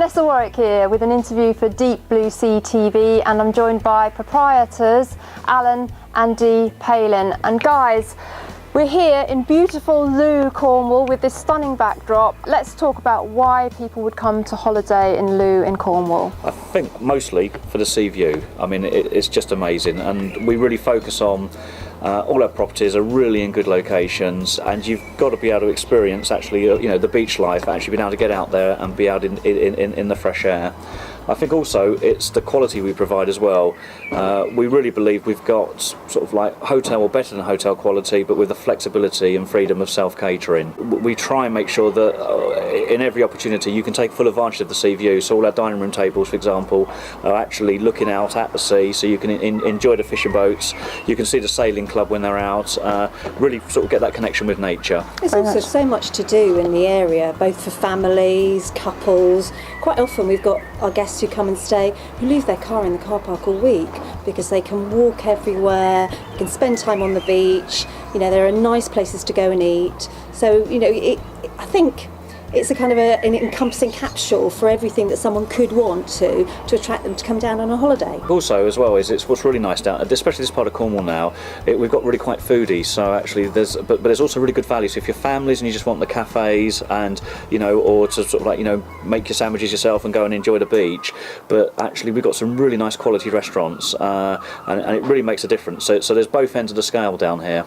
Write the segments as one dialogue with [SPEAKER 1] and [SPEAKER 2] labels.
[SPEAKER 1] Vanessa Warwick here with an interview for Deep Blue Sea TV, and I'm joined by proprietors Alan and Dee Palin. And guys, we're here in beautiful Looe, Cornwall with this stunning backdrop. Let's talk about why people would come to holiday in Looe in Cornwall.
[SPEAKER 2] I think mostly for the sea view. I mean, it's just amazing, and we really focus on all our properties are really in good locations, and you've got to be able to experience actually, the beach life, actually being able to get out there and be out in the fresh air. I think also it's the quality we provide as well. We really believe we've got sort of like hotel or better than hotel quality, but with the flexibility and freedom of self-catering. We try and make sure that in every opportunity you can take full advantage of the sea view. So all our dining room tables, for example, are actually looking out at the sea, so you can enjoy the fishing boats. You can see the sailing club when they're out. Really sort of get that connection with nature.
[SPEAKER 3] There's also so much to do in the area, both for families, couples. Quite often we've got our guests who come and stay who leave their car in the car park all week because they can walk everywhere, they can spend time on the beach, there are nice places to go and eat. So, I think it's a kind of an encompassing capsule for everything that someone could want to attract them to come down on a holiday.
[SPEAKER 2] Also, as well, it's what's really nice down, especially this part of Cornwall now. We've got really quite foodie, so actually but there's also really good value. So if you're families and you just want the cafes and or to sort of like make your sandwiches yourself and go and enjoy the beach, but actually we've got some really nice quality restaurants, and it really makes a difference. So there's both ends of the scale down here.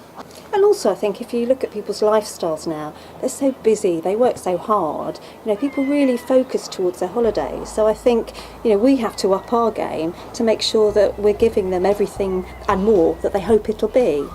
[SPEAKER 3] And also, I think if you look at people's lifestyles now, they're so busy, they work so hard, people really focus towards their holidays. So I think, we have to up our game to make sure that we're giving them everything and more that they hope it'll be.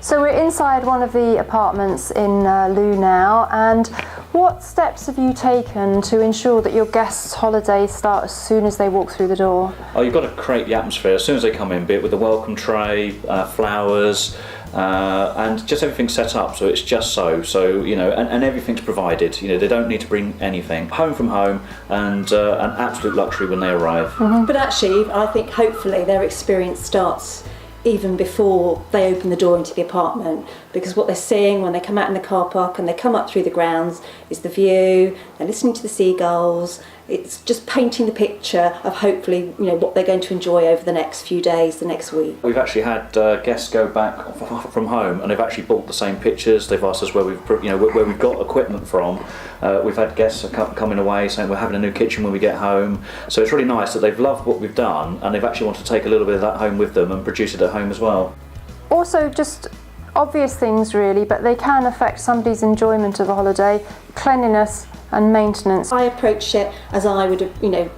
[SPEAKER 1] So we're inside one of the apartments in Looe now, and what steps have you taken to ensure that your guests' holidays start as soon as they walk through the door?
[SPEAKER 2] Oh, you've got to create the atmosphere as soon as they come in, be it with a welcome tray, flowers, and just everything set up so it's just and everything's provided. They don't need to bring anything. Home from home, and an absolute luxury when they arrive.
[SPEAKER 3] Mm-hmm. But actually, I think hopefully their experience starts even before they open the door into the apartment, because what they're seeing when they come out in the car park and they come up through the grounds is the view, they're listening to the seagulls. It's just painting the picture of hopefully what they're going to enjoy over the next few days, the next week.
[SPEAKER 2] We've actually had guests go back from home and they've actually bought the same pictures. They've asked us where we've got equipment from. We've had guests coming away saying we're having a new kitchen when we get home. So it's really nice that they've loved what we've done and they've actually wanted to take a little bit of that home with them and produce it at home as well.
[SPEAKER 1] Also, just obvious things really, but they can affect somebody's enjoyment of a holiday: cleanliness and maintenance.
[SPEAKER 3] I approach it as I would,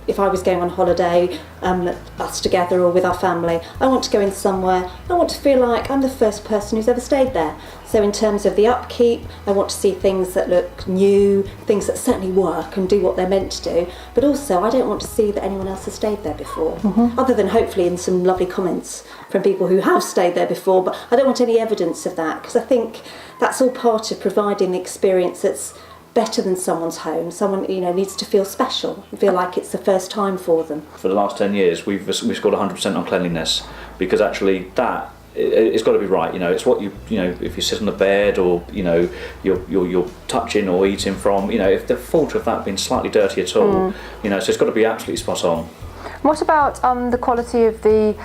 [SPEAKER 3] if I was going on holiday, us together or with our family. I want to go in somewhere, I want to feel like I'm the first person who's ever stayed there. So in terms of the upkeep, I want to see things that look new, things that certainly work and do what they're meant to do, but also I don't want to see that anyone else has stayed there before, other than hopefully in some lovely comments from people who have stayed there before, but I don't want any evidence of that, because I think that's all part of providing the experience that's better than someone's home. Someone needs to feel special, feel like it's the first time for them. For
[SPEAKER 2] the last 10 years we've scored 100% on cleanliness, because actually it's got to be right. It's what if you sit on the bed or you're touching or eating from, if the fault of that being slightly dirty at all, so it's got to be absolutely spot on.
[SPEAKER 1] What about the quality of the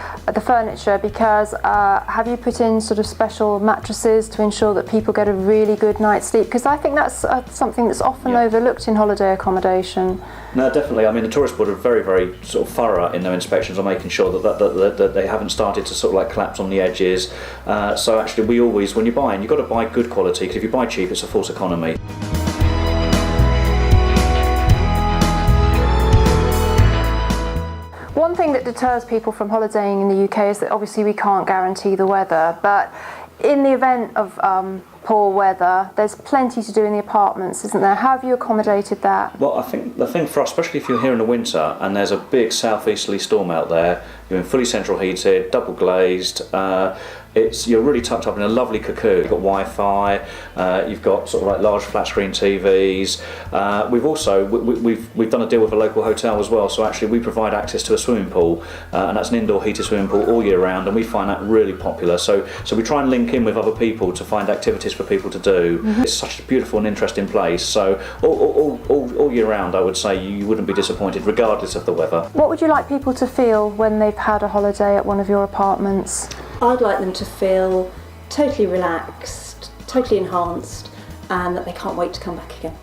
[SPEAKER 1] furniture? Because have you put in sort of special mattresses to ensure that people get a really good night's sleep? Because I think that's something that's often overlooked in holiday accommodation.
[SPEAKER 2] No, definitely. I mean, the tourist board are very, very sort of thorough in their inspections on making sure that they haven't started to sort of like collapse on the edges. So actually, we always, when you're buying, you've got to buy good quality, because if you buy cheap, it's a false economy.
[SPEAKER 1] One thing that deters people from holidaying in the UK is that obviously we can't guarantee the weather, but in the event of poor weather, there's plenty to do in the apartments, isn't there? How have you accommodated that?
[SPEAKER 2] Well, I think the thing for us, especially if you're here in the winter and there's a big southeasterly storm out there, You're in fully central heated, double glazed. You're really tucked up in a lovely cocoon. You've got Wi-Fi. You've got sort of like large flat screen TVs. We've also we've done a deal with a local hotel as well. So actually we provide access to a swimming pool, and that's an indoor heated swimming pool all year round, and we find that really popular. So we try and link in with other people to find activities for people to do. It's such a beautiful and interesting place. So all year round, I would say you wouldn't be disappointed, regardless of the weather.
[SPEAKER 1] What would you like people to feel when they've had a holiday at one of your apartments?
[SPEAKER 3] I'd like them to feel totally relaxed, totally enhanced, and that they can't wait to come back again.